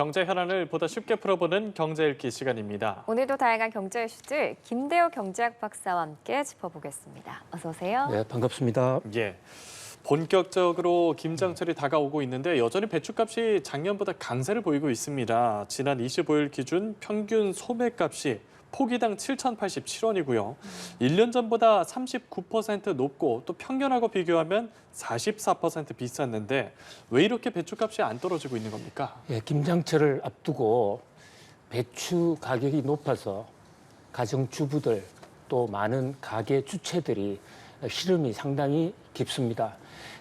경제 현안을 보다 쉽게 풀어보는 경제 읽기 시간입니다. 오늘도 다양한 경제 이슈들 김대호 경제학 박사와 함께 짚어보겠습니다. 어서 오세요. 네, 반갑습니다. 예, 본격적으로 김장철이 다가오고 있는데 여전히 배추값이 작년보다 강세를 보이고 있습니다. 지난 25일 기준 평균 소매값이 포기당 7,087원이고요. 1년 전보다 39% 높고 또 평년하고 비교하면 44% 비쌌는데 왜 이렇게 배추값이 안 떨어지고 있는 겁니까? 예, 김장철을 앞두고 배추 가격이 높아서 가정주부들 또 많은 가게 주체들이 시름이 상당히 깊습니다.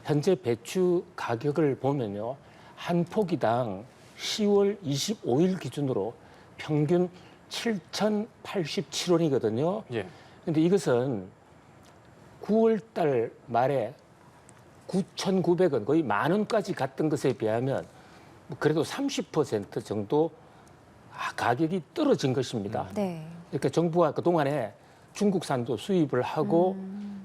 현재 배추 가격을 보면요. 한 포기당 10월 25일 기준으로 평균 7,087원이거든요. 예. 근데 이것은 9월 달 말에 9,900원, 거의 10,000원까지 갔던 것에 비하면 그래도 30% 정도 가격이 떨어진 것입니다. 네. 그러니까 정부가 그동안에 중국산도 수입을 하고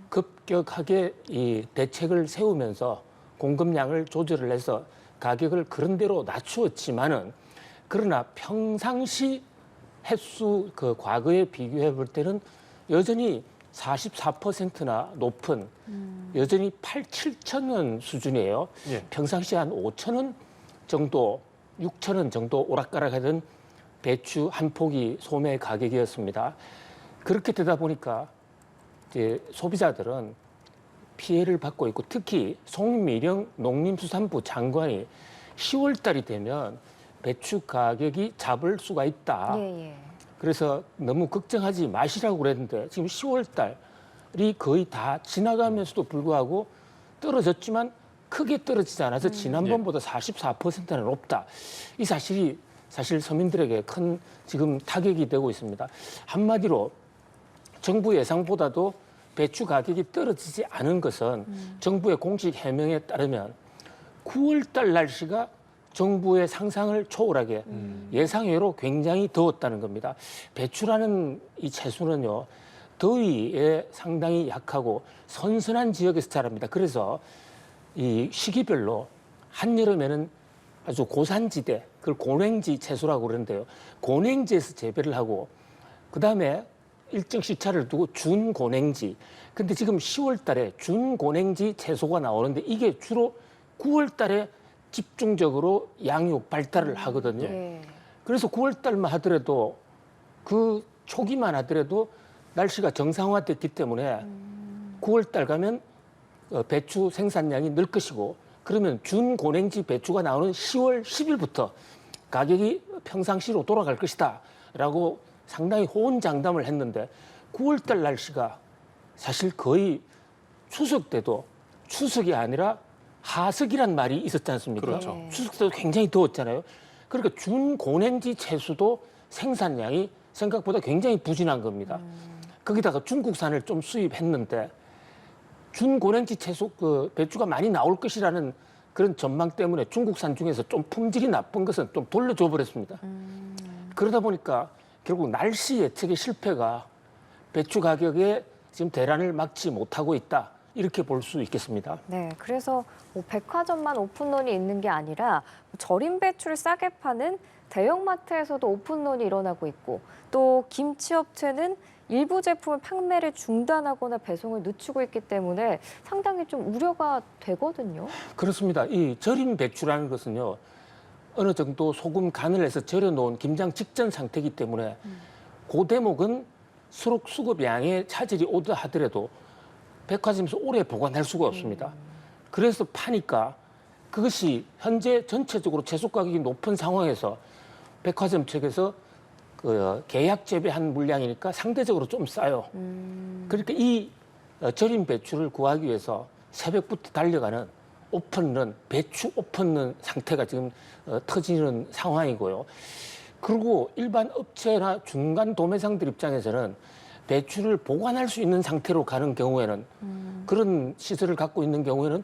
급격하게 이 대책을 세우면서 공급량을 조절을 해서 가격을 그런 대로 낮추었지만은 그러나 평상시 횟수 그 과거에 비교해 볼 때는 여전히 44%나 높은 여전히 7천 원 수준이에요. 예. 평상시 한 5천 원 정도, 6천 원 정도 오락가락하던 배추 한 포기 소매 가격이었습니다. 그렇게 되다 보니까 이제 소비자들은 피해를 받고 있고 특히 송미령 농림수산부 장관이 10월 달이 되면 배추 가격이 잡을 수가 있다. 예, 예. 그래서 너무 걱정하지 마시라고 그랬는데 지금 10월 달이 거의 다 지나가면서도 불구하고 떨어졌지만 크게 떨어지지 않아서 지난번보다 44%나 높다. 이 사실이 사실 서민들에게 큰 지금 타격이 되고 있습니다. 한마디로 정부 예상보다도 배추 가격이 떨어지지 않은 것은 정부의 공식 해명에 따르면 9월 달 날씨가 정부의 상상을 초월하게 예상외로 굉장히 더웠다는 겁니다. 배추라는 이 채소는요, 더위에 상당히 약하고 선선한 지역에서 자랍니다. 그래서 이 시기별로 한여름에는 아주 고산지대, 그걸 고냉지 채소라고 그러는데요. 고냉지에서 재배를 하고 그다음에 일정 시차를 두고 준고냉지. 근데 지금 10월 달에 준고냉지 채소가 나오는데 이게 주로 9월 달에 집중적으로 양육 발달을 하거든요. 예. 그래서 9월 달만 하더라도 그 초기만 하더라도 날씨가 정상화됐기 때문에 9월 달 가면 배추 생산량이 늘 것이고 그러면 준고냉지 배추가 나오는 10월 10일부터 가격이 평상시로 돌아갈 것이다 라고 상당히 호언장담을 했는데 9월 달 날씨가 사실 거의 추석 때도 추석이 아니라 하석이란 말이 있었지 않습니까? 그렇죠. 추석 때도 굉장히 더웠잖아요. 그러니까 준고냉지 채소도 생산량이 생각보다 굉장히 부진한 겁니다. 거기다가 중국산을 좀 수입했는데 준고냉지 채소 그 배추가 많이 나올 것이라는 그런 전망 때문에 중국산 중에서 좀 품질이 나쁜 것은 좀 돌려줘 버렸습니다. 그러다 보니까 결국 날씨 예측의 실패가 배추 가격에 지금 대란을 막지 못하고 있다. 이렇게 볼 수 있겠습니다. 네, 그래서 뭐 백화점만 오픈런이 있는 게 아니라 절임 배추를 싸게 파는 대형마트에서도 오픈런이 일어나고 있고 또 김치업체는 일부 제품을 판매를 중단하거나 배송을 늦추고 있기 때문에 상당히 좀 우려가 되거든요. 그렇습니다. 이 절임 배추라는 것은요. 어느 정도 소금 간을 해서 절여놓은 김장 직전 상태이기 때문에 그 대목은 수록 수급량의 차질이 오다 하더라도 백화점에서 오래 보관할 수가 없습니다. 그래서 파니까 그것이 현재 전체적으로 채소 가격이 높은 상황에서 백화점 측에서 그 계약 재배한 물량이니까 상대적으로 좀 싸요. 그러니까 이 절임 배추를 구하기 위해서 새벽부터 달려가는 오픈런, 배추 오픈런 상태가 지금 터지는 상황이고요. 그리고 일반 업체나 중간 도매상들 입장에서는 배추를 보관할 수 있는 상태로 가는 경우에는 그런 시설을 갖고 있는 경우에는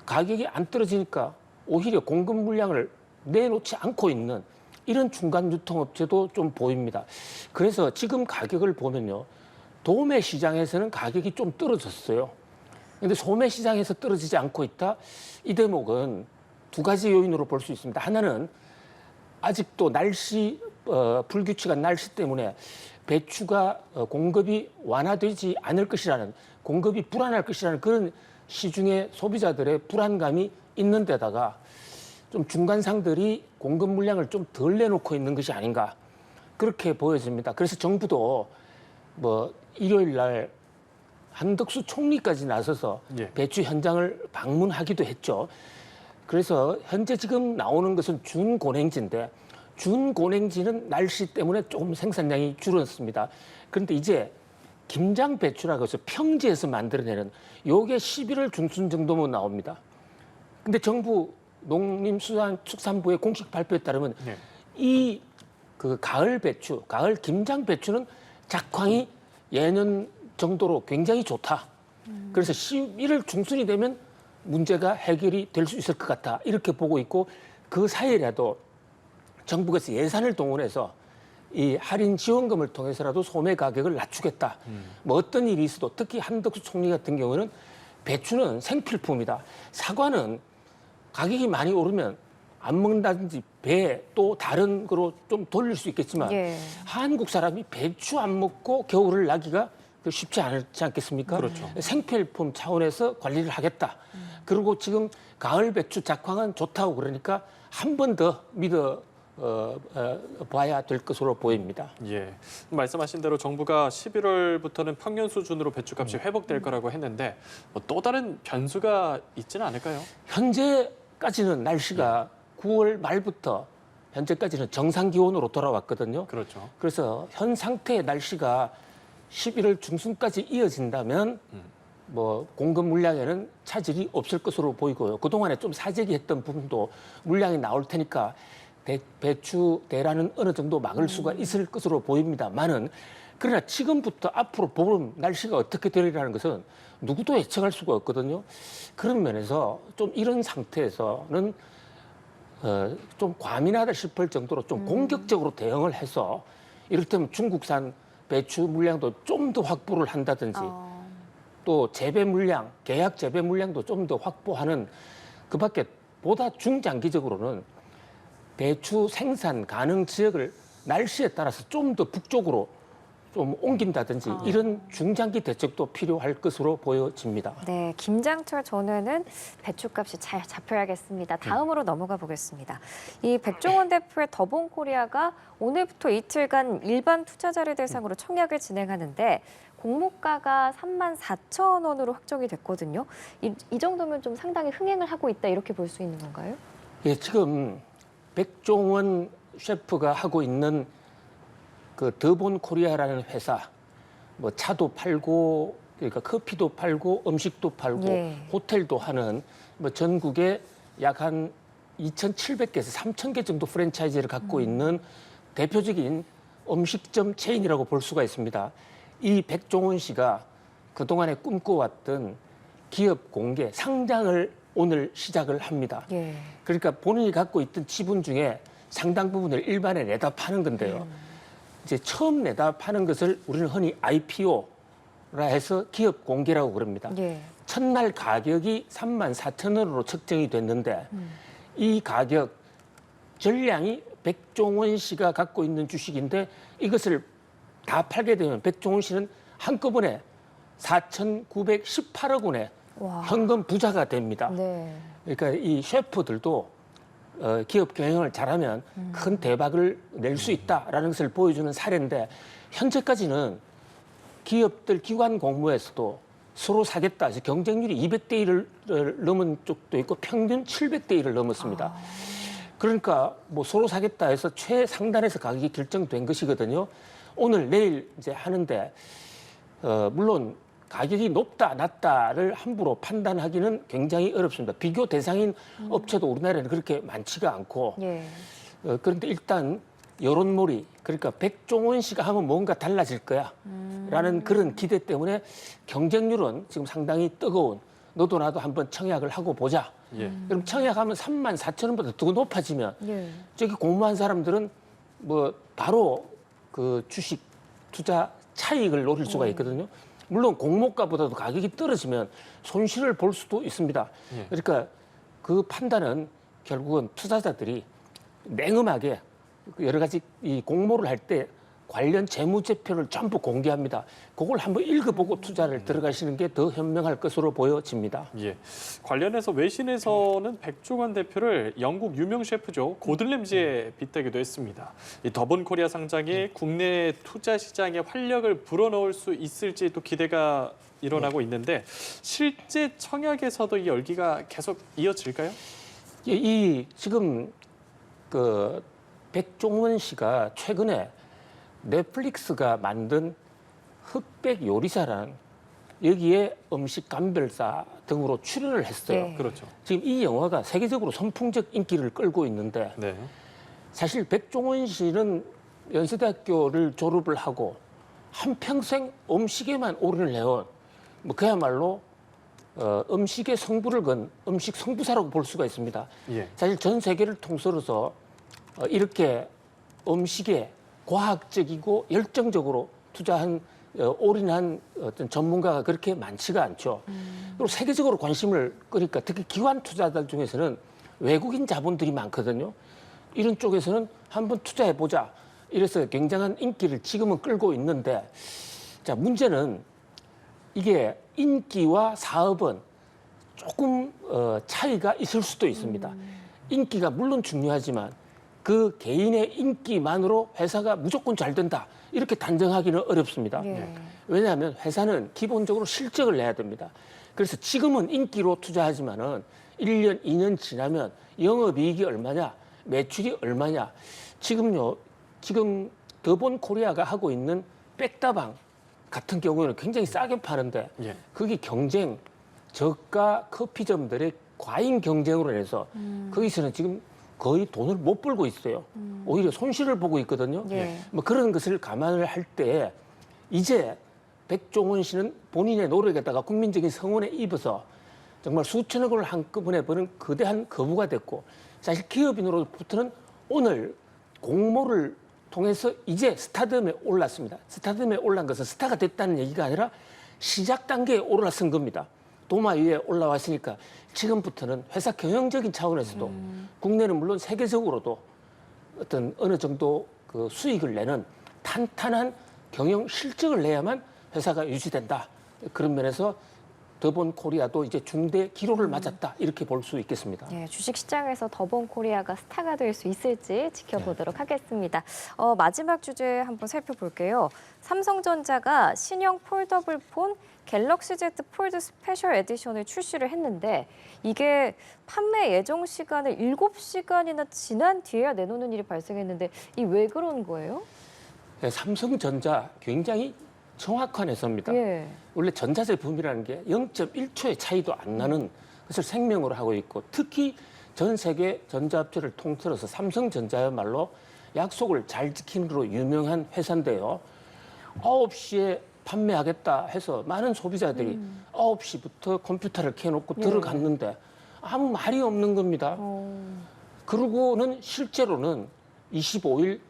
가격이 안 떨어지니까 오히려 공급 물량을 내놓지 않고 있는 이런 중간 유통업체도 좀 보입니다. 그래서 지금 가격을 보면요. 도매 시장에서는 가격이 좀 떨어졌어요. 그런데 소매 시장에서 떨어지지 않고 있다. 이 대목은 두 가지 요인으로 볼 수 있습니다. 하나는 아직도 날씨 불규칙한 날씨 때문에 배추가 공급이 완화되지 않을 것이라는 공급이 불안할 것이라는 그런 시중에 소비자들의 불안감이 있는 데다가 좀 중간상들이 공급 물량을 좀 덜 내놓고 있는 것이 아닌가 그렇게 보여집니다. 그래서 정부도 뭐 일요일 날 한덕수 총리까지 나서서 예. 배추 현장을 방문하기도 했죠. 그래서 현재 지금 나오는 것은 준고냉지인데 준고냉지는 날씨 때문에 조금 생산량이 줄었습니다. 그런데 이제 김장 배추라고 해서 평지에서 만들어내는 요게 11월 중순 정도면 나옵니다. 근데 정부 농림수산축산부의 공식 발표에 따르면 네. 이 그 가을 배추, 가을 김장 배추는 작황이 예년 정도로 굉장히 좋다. 그래서 11월 중순이 되면 문제가 해결이 될 수 있을 것 같다. 이렇게 보고 있고 그 사이라도 정부에서 예산을 동원해서 이 할인 지원금을 통해서라도 소매 가격을 낮추겠다. 뭐 어떤 일이 있어도 특히 한덕수 총리 같은 경우는 배추는 생필품이다. 사과는 가격이 많이 오르면 안 먹는다든지 배 또 다른 거로 좀 돌릴 수 있겠지만 예. 한국 사람이 배추 안 먹고 겨울을 나기가 쉽지 않지 않겠습니까? 그렇죠. 생필품 차원에서 관리를 하겠다. 그리고 지금 가을 배추 작황은 좋다고 그러니까 한 번 더 믿어 봐야 될 것으로 보입니다. 예, 말씀하신 대로 정부가 11월부터는 평년 수준으로 배추값이 회복될 거라고 했는데 뭐또 다른 변수가 있지는 않을까요? 현재까지는 날씨가 9월 말부터 현재까지는 정상 기온으로 돌아왔거든요. 그렇죠. 그래서 현 상태의 날씨가 11월 중순까지 이어진다면 뭐 공급 물량에는 차질이 없을 것으로 보이고요. 그동안에 좀 사재기했던 부분도 물량이 나올 테니까 배추 대란은 어느 정도 막을 수가 있을 것으로 보입니다만은 그러나 지금부터 앞으로 봄 날씨가 어떻게 되리라는 것은 누구도 예측할 수가 없거든요. 그런 면에서 좀 이런 상태에서는 좀 과민하다 싶을 정도로 좀 공격적으로 대응을 해서 이를테면 중국산 배추 물량도 좀 더 확보를 한다든지 또 재배 물량, 계약 재배 물량도 좀 더 확보하는 그밖에 보다 중장기적으로는 배추 생산 가능 지역을 날씨에 따라서 좀 더 북쪽으로 좀 옮긴다든지 이런 중장기 대책도 필요할 것으로 보여집니다. 네, 김장철 전에는 배추값이 잘 잡혀야겠습니다. 다음으로 넘어가 보겠습니다. 이 백종원 대표의 더본코리아가 오늘부터 이틀간 일반 투자자를 대상으로 청약을 진행하는데 공모가가 34,000원으로 확정이 됐거든요. 이 정도면 좀 상당히 흥행을 하고 있다 이렇게 볼 수 있는 건가요? 예, 지금 백종원 셰프가 하고 있는 그 더본 코리아라는 회사, 뭐 차도 팔고, 그러니까 커피도 팔고, 음식도 팔고, 예. 호텔도 하는 뭐 전국에 약 한 2,700개에서 3,000개 정도 프랜차이즈를 갖고 있는 대표적인 음식점 체인이라고 볼 수가 있습니다. 이 백종원 씨가 그동안에 꿈꿔왔던 기업 공개, 상장을 오늘 시작을 합니다. 예. 그러니까 본인이 갖고 있던 지분 중에 상당 부분을 일반에 내다 파는 건데요. 이제 처음 내다 파는 것을 우리는 흔히 IPO라 해서 기업 공개라고 그럽니다. 예. 첫날 가격이 34,000원으로 책정이 됐는데 이 가격 전량이 백종원 씨가 갖고 있는 주식인데 이것을 다 팔게 되면 백종원 씨는 한꺼번에 4,918억 원의 와. 현금 부자가 됩니다. 네. 그러니까 이 셰프들도 기업 경영을 잘하면 큰 대박을 낼 수 있다라는 것을 보여주는 사례인데 현재까지는 기업들 기관 공모에서도 서로 사겠다 해서 경쟁률이 200대 1을 넘은 쪽도 있고 평균 700대 1을 넘었습니다. 그러니까 뭐 서로 사겠다 해서 최상단에서 가격이 결정된 것이거든요. 오늘 내일 이제 하는데 물론 가격이 높다 낮다를 함부로 판단하기는 굉장히 어렵습니다. 비교 대상인 업체도 우리나라에는 그렇게 많지가 않고 예. 그런데 일단 여론몰이 그러니까 백종원 씨가 하면 뭔가 달라질 거야 라는 그런 기대 때문에 경쟁률은 지금 상당히 뜨거운 너도 나도 한번 청약을 하고 보자. 예. 그럼 청약하면 34,000원보다 더 높아지면 예. 저기 공모한 사람들은 뭐 바로 그 주식 투자 차익을 노릴 수가 있거든요. 물론 공모가보다도 가격이 떨어지면 손실을 볼 수도 있습니다. 예. 그러니까 그 판단은 결국은 투자자들이 냉엄하게 여러 가지 이 공모를 할 때 관련 재무제표를 전부 공개합니다. 그걸 한번 읽어보고 투자를 들어가시는 게 더 현명할 것으로 보여집니다. 예. 관련해서 외신에서는 백종원 대표를 영국 유명 셰프죠. 고든 램지에 빗대기도 했습니다. 이 더본 코리아 상장이 국내 투자 시장에 활력을 불어넣을 수 있을지 또 기대가 일어나고 있는데 실제 청약에서도 이 열기가 계속 이어질까요? 이 지금 그 백종원 씨가 최근에 넷플릭스가 만든 흑백 요리사라는 여기에 음식 감별사 등으로 출연을 했어요. 네. 그렇죠. 지금 이 영화가 세계적으로 선풍적 인기를 끌고 있는데 네. 사실 백종원 씨는 연세대학교를 졸업을 하고 한평생 음식에만 올인해온 뭐 그야말로 음식의 성부를 건 음식 성부사라고 볼 수가 있습니다. 예. 사실 전 세계를 통틀어서 이렇게 음식에 과학적이고 열정적으로 투자한 올인한 어떤 전문가가 그렇게 많지가 않죠. 그리고 세계적으로 관심을 끄니까 특히 기관 투자자 중에서는 외국인 자본들이 많거든요. 이런 쪽에서는 한번 투자해보자. 이래서 굉장한 인기를 지금은 끌고 있는데 자 문제는 이게 인기와 사업은 조금 차이가 있을 수도 있습니다. 인기가 물론 중요하지만 그 개인의 인기만으로 회사가 무조건 잘 된다. 이렇게 단정하기는 어렵습니다. 예. 왜냐하면 회사는 기본적으로 실적을 내야 됩니다. 그래서 지금은 인기로 투자하지만은 1년, 2년 지나면 영업이익이 얼마냐, 매출이 얼마냐. 지금 더본 코리아가 하고 있는 백다방 같은 경우에는 굉장히 싸게 파는데 예. 그게 경쟁, 저가 커피점들의 과잉 경쟁으로 인해서 거기서는 지금 거의 돈을 못 벌고 있어요. 오히려 손실을 보고 있거든요. 예. 뭐 그런 것을 감안을 할 때 이제 백종원 씨는 본인의 노력에다가 국민적인 성원에 입어서 정말 수천억을 한꺼번에 버는 거대한 거부가 됐고 사실 기업인으로부터는 오늘 공모를 통해서 이제 스타덤에 올랐습니다. 스타덤에 올란 것은 스타가 됐다는 얘기가 아니라 시작 단계에 올라선 겁니다. 도마 위에 올라왔으니까 지금부터는 회사 경영적인 차원에서도 국내는 물론 세계적으로도 어떤 어느 정도 그 수익을 내는 탄탄한 경영 실적을 내야만 회사가 유지된다. 그런 면에서 더본 코리아도 이제 중대 기로를 맞았다. 이렇게 볼 수 있겠습니다. 예, 주식시장에서 더본 코리아가 스타가 될 수 있을지 지켜보도록 하겠습니다. 마지막 주제 한번 살펴볼게요. 삼성전자가 신형 폴더블 폰 갤럭시 Z 폴드 스페셜 에디션을 출시를 했는데 이게 판매 예정 시간을 7시간이나 지난 뒤에야 내놓는 일이 발생했는데 이 왜 그런 거예요? 네, 삼성전자 굉장히 정확한 회사입니다. 예. 원래 전자제품이라는 게 0.1초의 차이도 안 나는 것을 생명으로 하고 있고 특히 전 세계 전자업체를 통틀어서 삼성전자야말로 약속을 잘 지키는 걸로 유명한 회사인데요. 9시에 판매하겠다 해서 많은 소비자들이 9시부터 컴퓨터를 켜놓고 예. 들어갔는데 아무 말이 없는 겁니다. 그러고는 실제로는 25일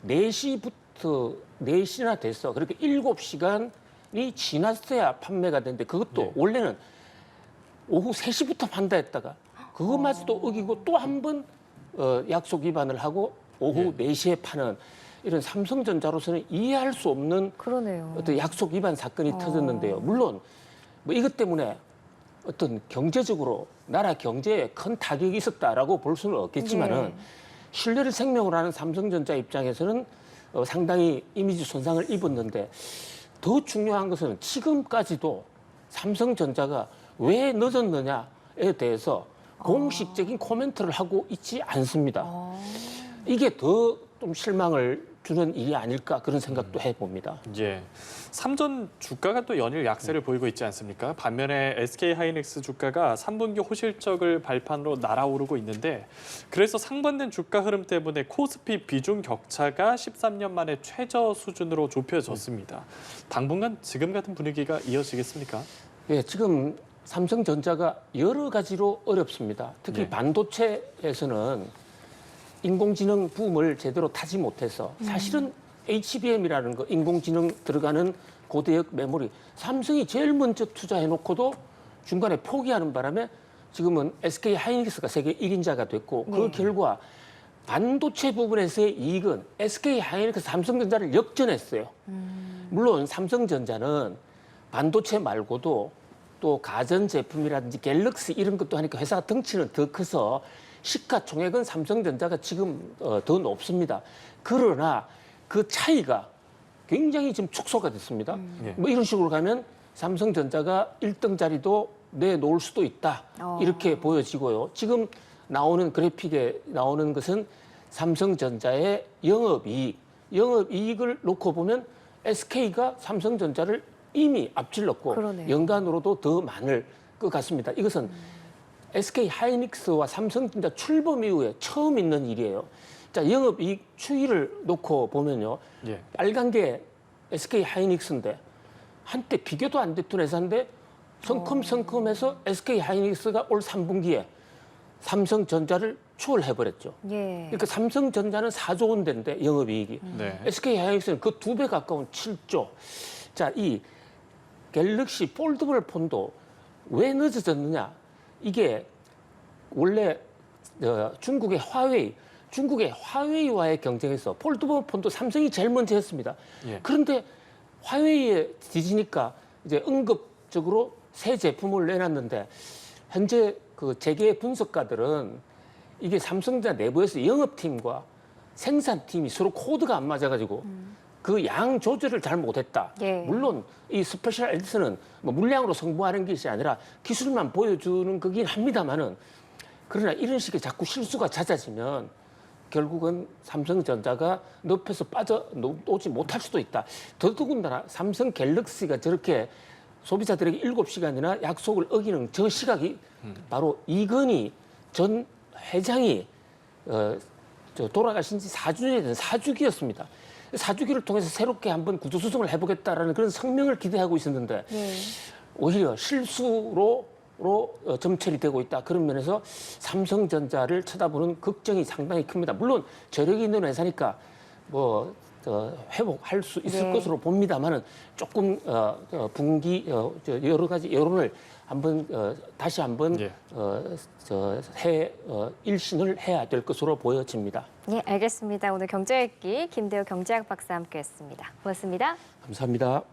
4시부터 4시나 됐어. 그렇게 7시간이 지났어야 판매가 되는데 그것도 네. 원래는 오후 3시부터 판다 했다가 그것마저도 어기고 또 한 번 약속 위반을 하고 오후 4시에 파는 이런 삼성전자로서는 이해할 수 없는 그러네요. 어떤 약속 위반 사건이 터졌는데요. 물론 뭐 이것 때문에 어떤 경제적으로 나라 경제에 큰 타격이 있었다라고 볼 수는 없겠지만은 네. 신뢰를 생명으로 하는 삼성전자 입장에서는 상당히 이미지 손상을 입었는데 더 중요한 것은 지금까지도 삼성전자가 왜 늦었느냐에 대해서 공식적인 코멘트를 하고 있지 않습니다. 이게 더 좀 실망을 주는 일이 아닐까 그런 생각도 해봅니다. 예. 삼전 주가가 또 연일 약세를 보이고 있지 않습니까? 반면에 SK하이닉스 주가가 3분기 호실적을 발판으로 날아오르고 있는데 그래서 상반된 주가 흐름 때문에 코스피 비중 격차가 13년 만에 최저 수준으로 좁혀졌습니다. 당분간 지금 같은 분위기가 이어지겠습니까? 예, 지금 삼성전자가 여러 가지로 어렵습니다. 특히 네. 반도체에서는 인공지능 붐을 제대로 타지 못해서 사실은 HBM이라는 거 인공지능 들어가는 고대역 메모리 삼성이 제일 먼저 투자해놓고도 중간에 포기하는 바람에 지금은 SK 하이닉스가 세계 1인자가 됐고 그 결과 반도체 부분에서의 이익은 SK 하이닉스 삼성전자를 역전했어요. 물론 삼성전자는 반도체 말고도 또 가전 제품이라든지 갤럭시 이런 것도 하니까 회사가 덩치는 더 커서 시가총액은 삼성전자가 지금 더 높습니다. 그러나 그 차이가 굉장히 지금 축소가 됐습니다. 예. 뭐 이런 식으로 가면 삼성전자가 1등 자리도 내놓을 수도 있다. 이렇게 보여지고요. 지금 나오는 그래픽에 나오는 것은 삼성전자의 영업이익을 놓고 보면 SK가 삼성전자를 이미 앞질렀고 그러네요. 연간으로도 더 많을 것 같습니다. 이것은 SK 하이닉스와 삼성전자 출범 이후에 처음 있는 일이에요. 자, 영업이익 추이를 놓고 보면요. 예. 빨간 게 SK 하이닉스인데 한때 비교도 안 됐던 회사인데 성큼성큼해서 SK 하이닉스가 올 3분기에 삼성전자를 추월해버렸죠. 예. 그러니까 삼성전자는 4조 원대인데 영업이익이. 네. SK 하이닉스는 그 2배 가까운 7조. 자, 이 갤럭시 폴더블 폰도 왜 늦어졌느냐? 이게 원래 중국의 화웨이와의 경쟁에서 폴더블 폰도 삼성이 제일 먼저 했습니다. 예. 그런데 화웨이에 뒤지니까 이제 응급적으로 새 제품을 내놨는데 현재 그 재계 분석가들은 이게 삼성전자 내부에서 영업팀과 생산팀이 서로 코드가 안 맞아가지고 그 양 조절을 잘 못했다. 예. 물론 이 스페셜 에디션은 뭐 물량으로 승부하는 것이 아니라 기술만 보여주는 거긴 합니다만은 그러나 이런 식의 자꾸 실수가 잦아지면 결국은 삼성전자가 늪에서 빠져나오지 못할 수도 있다. 더더군다나 삼성 갤럭시가 저렇게 소비자들에게 7시간이나 약속을 어기는 저 시각이 바로 이건희 전 회장이 돌아가신 지 4주년이 된 사주기였습니다. 사주기를 통해서 새롭게 한번 구조조정을 해보겠다라는 그런 성명을 기대하고 있었는데 예. 오히려 실수로 점철이 되고 있다. 그런 면에서 삼성전자를 쳐다보는 걱정이 상당히 큽니다. 물론 저력이 있는 회사니까 뭐 회복할 수 있을 네. 것으로 봅니다만은 조금 분기 여러 가지 여론을 한번 다시 한번 예. 일신을 해야 될 것으로 보여집니다. 예, 알겠습니다. 오늘 경제읽기 김대우 경제학 박사 함께했습니다. 고맙습니다. 감사합니다.